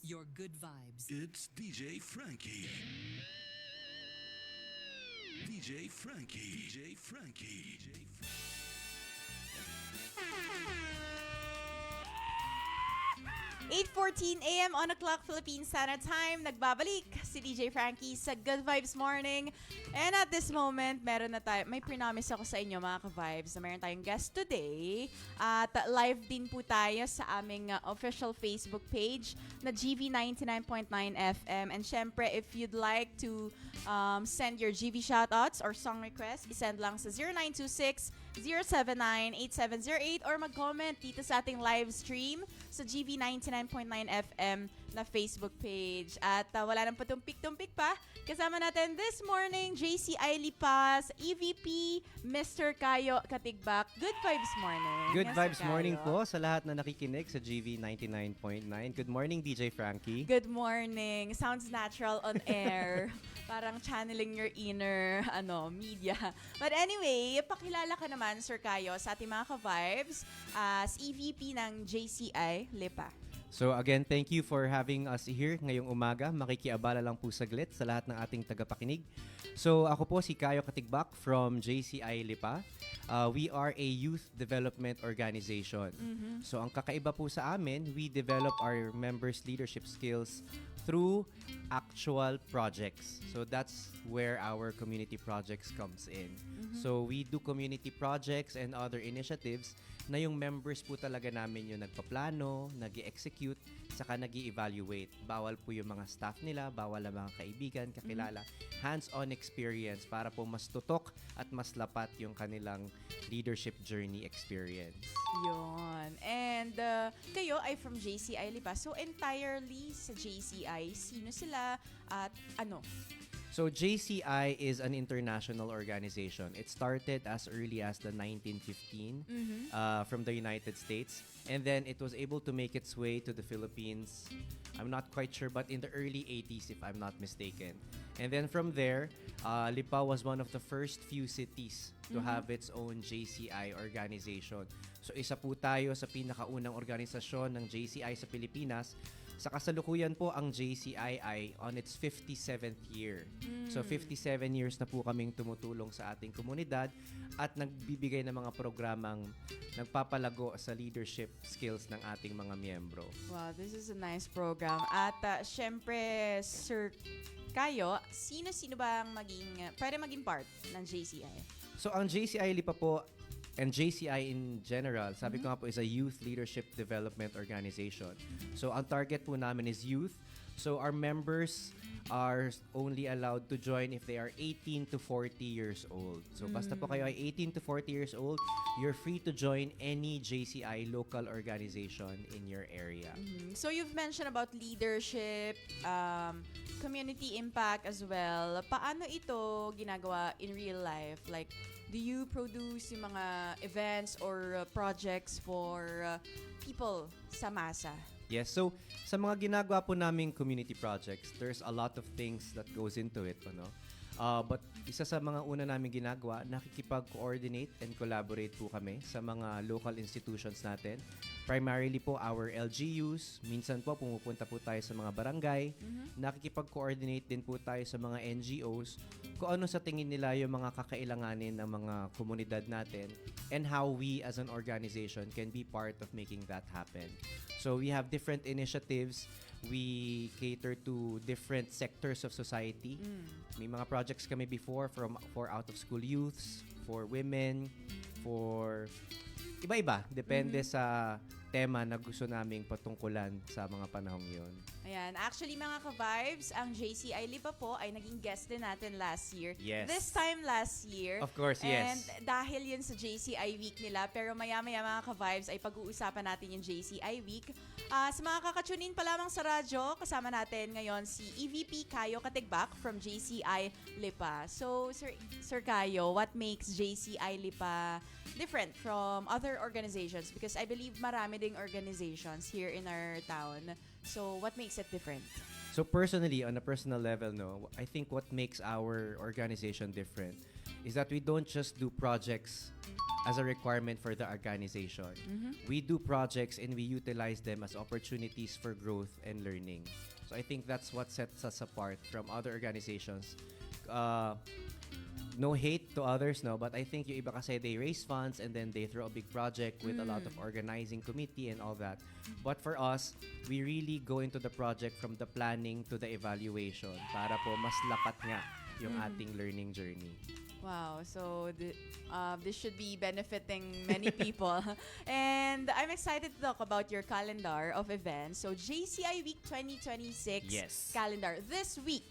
your good vibes. It's DJ Frankie. DJ Frankie. DJ Frankie. DJ Frankie. 8:14 a.m. on the clock, Philippine Standard Time. Nagbabalik si DJ Frankie sa Good Vibes Morning. And at this moment, meron na tayo, may pre-promise ako sa inyo mga ka-vibes na meron tayong guest today. At live din po tayo sa aming official Facebook page na GV 99.9 FM. And syempre, if you'd like to send your GV shoutouts or song requests, isend lang sa 0926-079-8708 or mag-comment dito sa ating live stream sa GV 99.9 FM na Facebook page. At wala nang patumpik-tumpik pa. Kasama natin this morning, JCI Lipa, EVP, Mr. Kayo Katigbak. Good vibes morning. Good Mr. vibes Kayo. morning po sa lahat na nakikinig sa GV 99.9. Good morning, DJ Frankie. Good morning. Sounds natural on air. Parang channeling your inner media. But anyway, pakilala ka naman, Sir Kayo, sa ating mga ka-vibes as EVP ng JCI Lipa. So again, thank you for having us here ngayong umaga. Makikiabala lang po saglit sa lahat ng ating tagapakinig. So ako po si Kayo Katigbak from JCI Lipa. We are a youth development organization. So ang kakaiba po sa amin, we develop our members' leadership skills through actual projects. So that's where our community projects comes in. So we do community projects and other initiatives na yung members po talaga namin yung nagpaplano, nag-execute, saka nag-evaluate. Bawal po yung mga staff nila, bawal ang mga kaibigan, kakilala. Hands-on experience para po mas tutok at mas lapat yung kanilang leadership journey experience. Yun. And kayo ay from JCI Lipa. So entirely sa JCI, sino sila at ano? So JCI is an international organization. It started as early as the 1915 from the United States. And then it was able to make its way to the Philippines. I'm not quite sure, but in the early 80s, if I'm not mistaken. And then from there, Lipa was one of the first few cities to have its own JCI organization. So isa po tayo sa pinakaunang organisasyon ng JCI sa Pilipinas. Sa kasalukuyan po, ang JCI ay on its 57th year. So 57 years na po kaming tumutulong sa ating komunidad at nagbibigay ng mga programang nagpapalago sa leadership skills ng ating mga miyembro. Wow, this is a nice program. At syempre, Sir Kayo, sino-sino ba ang pwede maging part ng JCI? So ang JCI Lipa po and JCI in general, sabi ko nga po, is a youth leadership development organization. So ang target po namin is youth. So our members are only allowed to join if they are 18 to 40 years old. So basta po kayo ay 18 to 40 years old, you're free to join any JCI local organization in your area. So you've mentioned about leadership, community impact as well. Paano ito ginagawa in real life? Like, do you produce yung mga events or projects for people sa masa? Yes, so sa mga ginagawa po naming community projects, there's a lot of things that goes into it, ano? But isa sa mga una namin ginagawa, nakikipag-coordinate and collaborate po kami sa mga local institutions natin. Primarily po our LGUs, minsan po pumupunta po tayo sa mga barangay, nakikipag-coordinate din po tayo sa mga NGOs, kung ano sa tingin nila yung mga kakailanganin ng mga komunidad natin and how we as an organization can be part of making that happen. So we have different initiatives. We cater to different sectors of society. May mga projects kami before for out-of-school youths, for women, for iba-iba. Depende sa tema na gusto naming patungkulan sa mga panahong yon. Ayan. Actually, mga ka-vibes, ang JCI Lipa po ay naging guest din natin last year. Yes. This time last year. Of course, yes. And dahil yun sa JCI Week nila, pero maya-maya mga ka-vibes ay pag-uusapan natin yung JCI Week. Sa mga kakatunin pa lamang sa radyo, kasama natin ngayon si EVP Kayo Katigbak from JCI Lipa. So, Sir Kayo, what makes JCI Lipa different from other organizations? Because I believe marami ding organizations here in our town. So, what makes it different? So personally, on a personal level, no, I think what makes our organization different is that we don't just do projects as a requirement for the organization. We do projects and we utilize them as opportunities for growth and learning. So I think that's what sets us apart from other organizations. No hate to others, no, but I think yung iba kasi they raise funds and then they throw a big project with a lot of organizing committee and all that. But for us, we really go into the project from the planning to the evaluation para po mas lapat nga yung ating learning journey. Wow, so this should be benefiting many people. And I'm excited to talk about your calendar of events. So JCI Week 2026 Yes. calendar this week.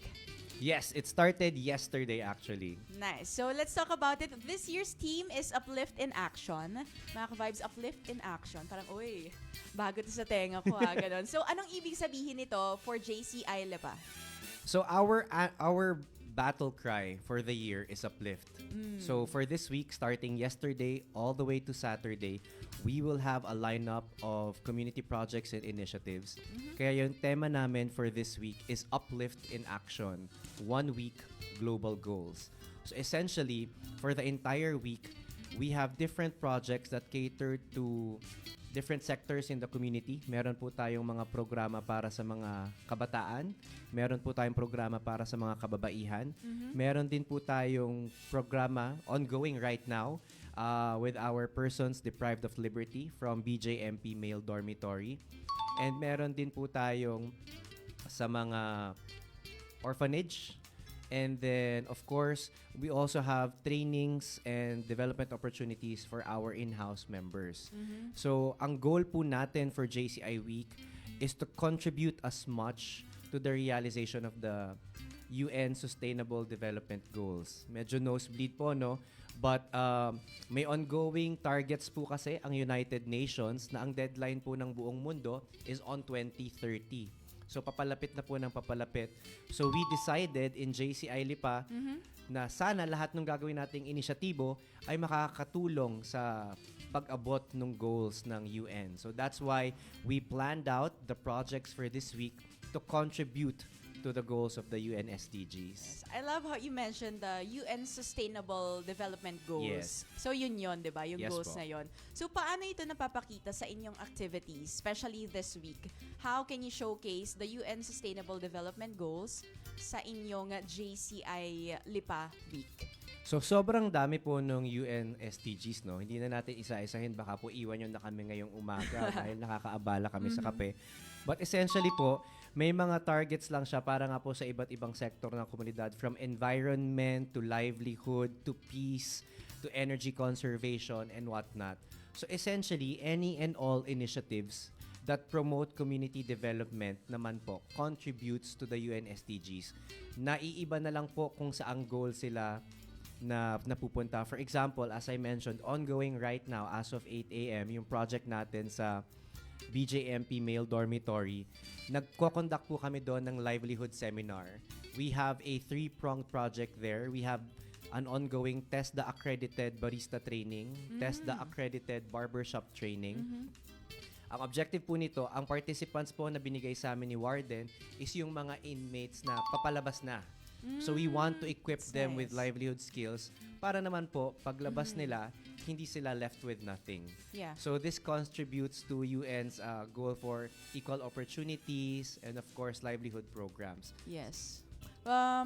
Yes, it started yesterday actually. Nice. So let's talk about it. This year's theme is Uplift in Action. Mga ka-vibes, Uplift in Action. Parang, uy, bago to sa tenga ko ha, ganun. So anong ibig sabihin nito for JCI Lipa? So our battle cry for the year is Uplift. So for this week, starting yesterday all the way to Saturday, we will have a lineup of community projects and initiatives. Kaya yung tema namin for this week is Uplift in Action, 1 week global goals. So essentially, for the entire week, we have different projects that cater to different sectors in the community. Meron po tayong mga programa para sa mga kabataan. Meron po tayong programa para sa mga kababaihan. Meron din po tayong programa ongoing right now with our persons deprived of liberty from BJMP Male Dormitory. And meron din po tayong sa mga orphanage. And then, of course, we also have trainings and development opportunities for our in-house members. So, ang goal po natin for JCI Week is to contribute as much to the realization of the UN Sustainable Development Goals. Medyo nosebleed po, no? But may ongoing targets po kasi ang United Nations na ang deadline po ng buong mundo is on 2030. So, papalapit na po ng papalapit. So, we decided in JCI Lipa na sana lahat ng gagawin nating inisyatibo ay makakatulong sa pag-abot ng goals ng UN. So, that's why we planned out the projects for this week to contribute to the goals of the UN SDGs. Yes. I love how you mentioned the UN Sustainable Development Goals. Yes. So yun yun, di ba? Yung Yes goals po. na yun. So paano ito napapakita sa inyong activities, especially this week? How can you showcase the UN Sustainable Development Goals sa inyong JCI Lipa Week? So, sobrang dami po nung UN SDGs, no? Hindi na natin isa-isahin. Baka po iwan nyo na kami ngayong umaga dahil nakakaabala kami sa kape. But essentially po, may mga targets lang siya para nga po sa iba't ibang sektor ng komunidad, from environment to livelihood to peace to energy conservation and whatnot. So essentially, any and all initiatives that promote community development naman po contributes to the UN SDGs. Naiiba na lang po kung saang goal sila na napupunta. For example, as I mentioned, ongoing right now as of 8 a.m., yung project natin sa BJMP Male Dormitory, nagko-conduct po kami doon ng livelihood seminar. We have a 3-pronged project there. We have an ongoing Test the Accredited Barista Training, Test the Accredited Barbershop Training. Ang objective po nito, ang participants po na binigay sa amin ni Warden is yung mga inmates na papalabas na. So we want to equip them with livelihood skills para naman po paglabas nila, hindi sila left with nothing. Yeah. So this contributes to UN's goal for equal opportunities and of course livelihood programs. Yes.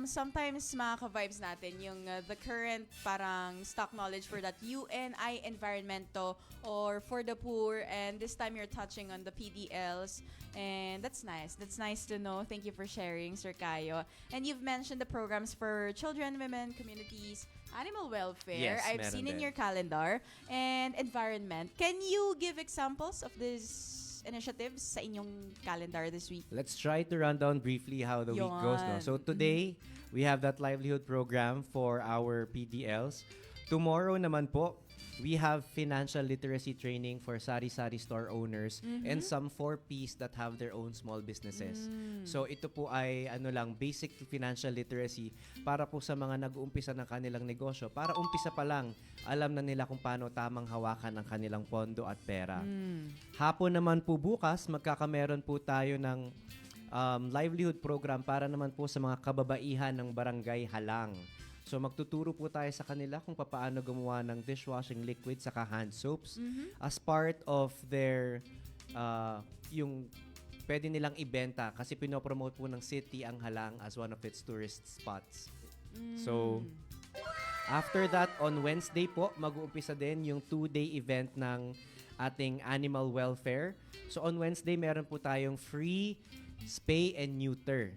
Sometimes mga ka-vibes natin yung the current parang stock knowledge for that UNI environmento or for the poor, and this time you're touching on the PDLs, and that's nice. That's nice to know. Thank you for sharing, Sir Kayo. And you've mentioned the programs for children, women, communities, animal welfare. Yes, I've meron seen in din. your calendar, and environment. Can you give examples of these initiatives sa inyong calendar this week? Let's try to run down briefly how the week goes. No? Yon. So today, we have that livelihood program for our PDLs. Tomorrow naman po, we have financial literacy training for sari-sari store owners and some 4Ps that have their own small businesses. So ito po ay basic financial literacy para po sa mga nag-uumpisa ng kanilang negosyo. Para umpisa pa lang, alam na nila kung paano tamang hawakan ang kanilang pondo at pera. Hapon naman po bukas, magkakameron po tayo ng livelihood program para naman po sa mga kababaihan ng Barangay Halang. So magtuturo po tayo sa kanila kung paano gumawa ng dishwashing liquid saka hand soaps as part of their yung pwede nilang ibenta kasi pinopromote po ng city ang Halang as one of its tourist spots. So after that, on Wednesday po, mag-uumpisa din yung 2-day event ng ating animal welfare. So on Wednesday, meron po tayong free spay and neuter.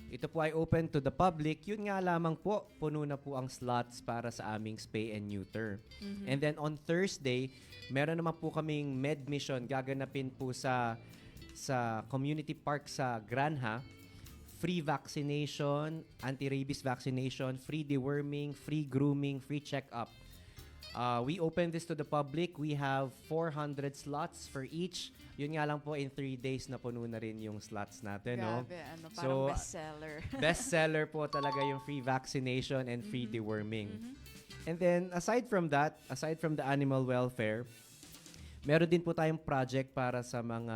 Ito po ay open to the public. Yun nga lamang po, puno na po ang slots para sa aming spay and neuter. And then on Thursday, meron naman po kaming med mission gaganapin po sa community park sa Granha. Free vaccination, anti-rabies vaccination, free deworming, free grooming, free check-up. We open this to the public. We have 400 slots for each. Yun nga lang po, in 3 days na puno na rin yung slots natin. Grabe, no? parang bestseller. Bestseller po talaga yung free vaccination and free deworming. And then, aside from that, aside from the animal welfare, meron din po tayong project para sa mga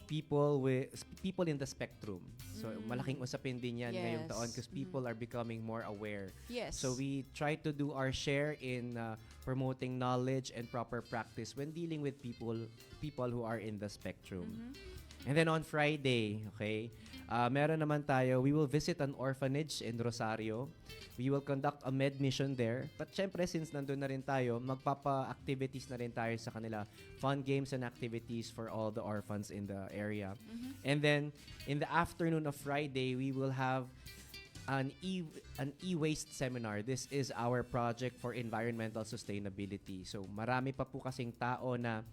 people in the spectrum. So, malaking usapin din yan ngayong taon because people are becoming more aware. Yes. So, we try to do our share in promoting knowledge and proper practice when dealing with people who are in the spectrum. And then on Friday, okay, meron naman tayo, we will visit an orphanage in Rosario. We will conduct a med mission there. But syempre, since nandun na rin tayo, magpapa-activities na rin tayo sa kanila. Fun games and activities for all the orphans in the area. And then, in the afternoon of Friday, we will have an e-waste seminar. This is our project for environmental sustainability. So, marami pa po kasing tao na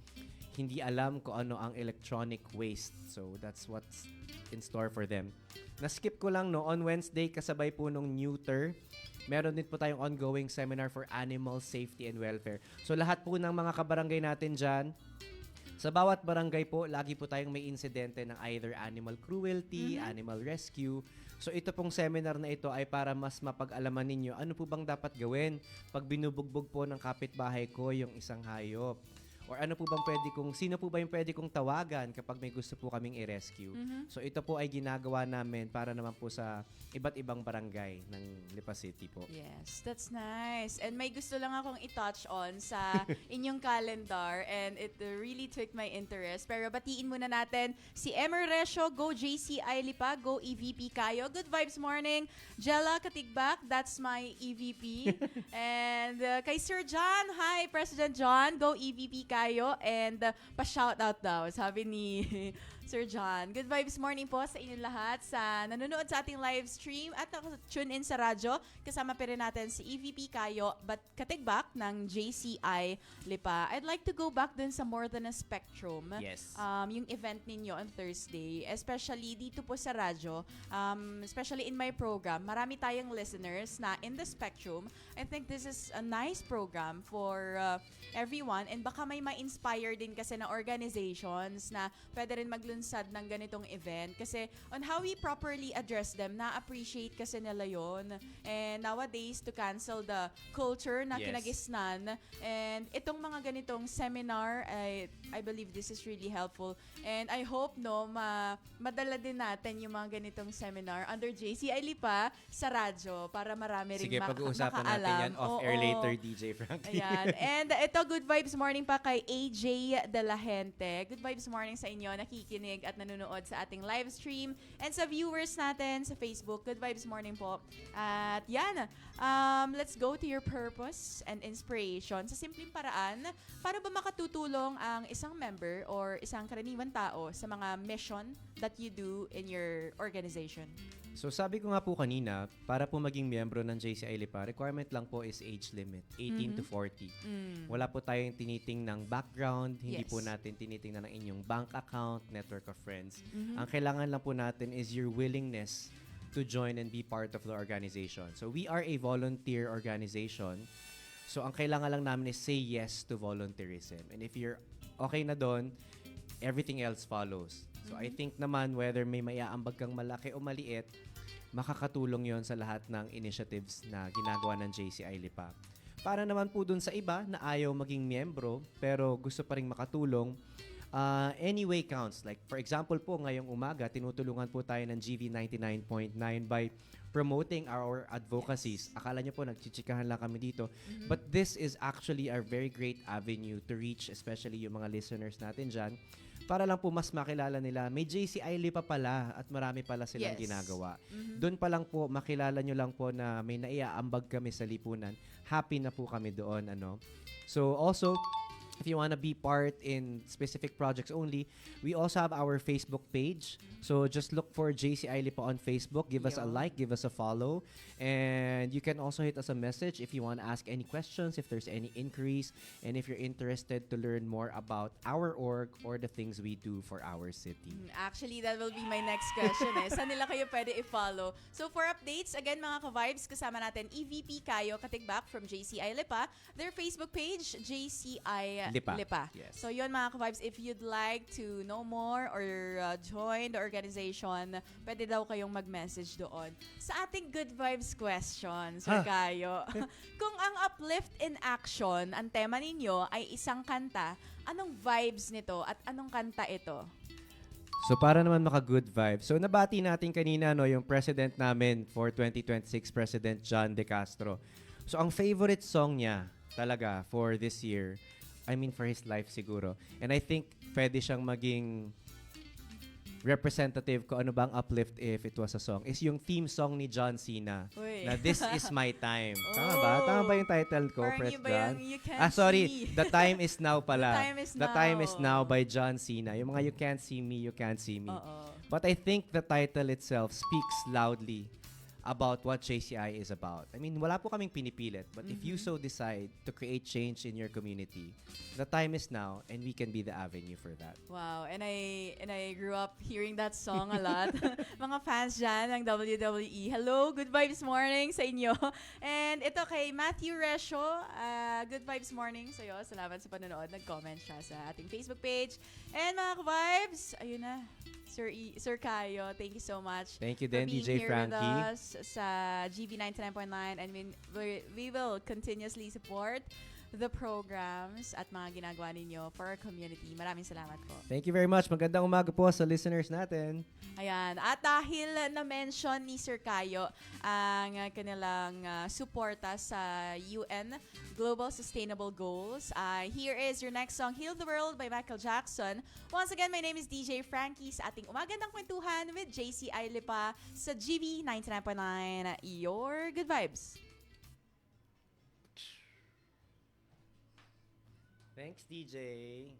hindi alam kung ano ang electronic waste. So, that's what's in store for them. Na-skip ko lang, no, on Wednesday, kasabay po nung neuter, meron din po tayong ongoing seminar for animal safety and welfare. So, lahat po ng mga kabarangay natin dyan, sa bawat barangay po, lagi po tayong may insidente ng either animal cruelty, animal rescue. So, ito pong seminar na ito ay para mas mapag-alaman ninyo ano po bang dapat gawin pag binubugbog po ng kapitbahay ko yung isang hayop. Or ano po bang sino po ba yung pwede kong tawagan kapag may gusto po kaming i-rescue. So ito po ay ginagawa namin para naman po sa iba't ibang barangay ng Lipa City po. Yes, that's nice. And may gusto lang akong i-touch on sa inyong calendar and it really took my interest. Pero batiin muna natin si Emer Resio, go JCI Lipa, go EVP kayo. Good vibes morning. Jella Katigbak, that's my EVP. And kay Sir John, hi President John, go EVP kayo and pa-shoutout daw, sabi ni Sir John. Good vibes morning po sa inyo lahat sa nanonood sa ating live stream at tune in sa radyo. Kasama pa rin natin si EVP Kayo but Katigbak ng JCI Lipa. I'd like to go back dun sa More Than a Spectrum. Yes. Yung event ninyo on Thursday, especially dito po sa radyo, especially in my program, marami tayong listeners na in the spectrum. I think this is a nice program for everyone and baka may ma-inspire din kasi na organizations na pwede rin maglunsad ng ganitong event kasi on how we properly address them, na-appreciate kasi nila yon. And nowadays, to cancel the culture na kinagisnan and itong mga ganitong seminar, I believe this is really helpful and I hope madala din natin yung mga ganitong seminar under JCI Lipa sa radyo para marami rin Sige, pag-uusapan natin yan off-air later, DJ Frankie. Ayan. And ito, good vibes morning pa kay AJ De La Gente. Good vibes morning sa inyo, nakikinig at nanonood sa ating live stream. And sa viewers natin sa Facebook, good vibes morning po. At yan, let's go to your purpose and inspiration. Sa simpleng paraan, paano ba makatutulong ang isang member or isang karaniwang tao sa mga mission that you do in your organization? So sabi ko nga po kanina, para po maging miyembro ng JCI Lipa, requirement lang po is age limit, 18 to 40. Wala po tayong tinitingnang background, hindi po natin tinitingnan ang inyong bank account, network of friends. Ang kailangan lang po natin is your willingness to join and be part of the organization. So we are a volunteer organization. So ang kailangan lang namin is say yes to volunteerism. And if you're okay na doon, everything else follows. So I think naman whether may maiaambag kang malaki o maliit, makakatulong yon sa lahat ng initiatives na ginagawa ng JCI Lipa. Para naman po dun sa iba na ayaw maging miyembro pero gusto pa rin makatulong, any way counts. Like, for example po, ngayong umaga, tinutulungan po tayo ng GV 99.9 by promoting our advocacies. Akala nyo po, nagchichikahan lang kami dito. But this is actually a very great avenue to reach, especially yung mga listeners natin dyan, para lang po mas makilala nila. May JCI Lipa pala at marami pala silang ginagawa. Doon pa lang po, makilala nyo lang po na may naiaambag kami sa lipunan. Happy na po kami doon. So also, if you want to be part in specific projects only, we also have our Facebook page. So just look for JCI Lipa on Facebook. Give us a like, give us a follow. And you can also hit us a message if you want to ask any questions, if there's any inquiries, and if you're interested to learn more about our org or the things we do for our city. Actually, that will be my next question. Saan nila kayo pwede i-follow? So for updates, again mga ka-vibes, kasama natin EVP Kayo Katigbak from JCI Lipa. Their Facebook page, JCI Lipa. Yes. So yun mga ka-vibes, if you'd like to know more or join the organization, pwede daw kayong mag-message doon. Sa ating good vibes question, Sir Kayo, kung ang Uplift in Action, ang tema ninyo ay isang kanta, anong vibes nito at anong kanta ito? So para naman maka-good vibe. So nabati natin kanina yung president namin for 2026, President John De Castro. So ang favorite song niya talaga for this year, I mean for his life siguro. And I think pwede siyang maging representative ko ano bang Uplift if it was a song, is yung theme song ni John Cena na This Is My Time. Tama ba? Tama ba yung title ko, Parang Press yun ba John? yung You Can't sorry. See? The Time Is Now pala. The Time Is Now. by John Cena. Yung mga You Can't See Me, You Can't See Me. Oo. But I think the title itself speaks loudly about what JCI is about. I mean, wala po kaming pinipilit. But if you so decide to create change in your community, the time is now and we can be the avenue for that. Wow, and I grew up hearing that song a lot. Mga fans dyan ng WWE. Hello, good vibes morning sa inyo. And ito kay Matthew Resho, good vibes morning sa iyo. Salamat sa panonood. Nag-comment siya sa ating Facebook page. And mga ka-vibes, ayun na. Sir Kayo, thank you so much. Thank you din, DJ Frankie. For being here with us sa GV 99.9. And we will continuously support the programs at mga ginagawa ninyo for our community. Maraming salamat po. Thank you very much. Magandang umaga po sa listeners natin. Ayan. At dahil na-mention ni Sir Kayo ang kanilang suporta sa UN Global Sustainable Goals, here is your next song, Heal the World by Michael Jackson. Once again, my name is DJ Frankie sa ating Umagandang Kwentuhan with JCI Lipa sa GV 99.9. Your good vibes. Thanks, DJ.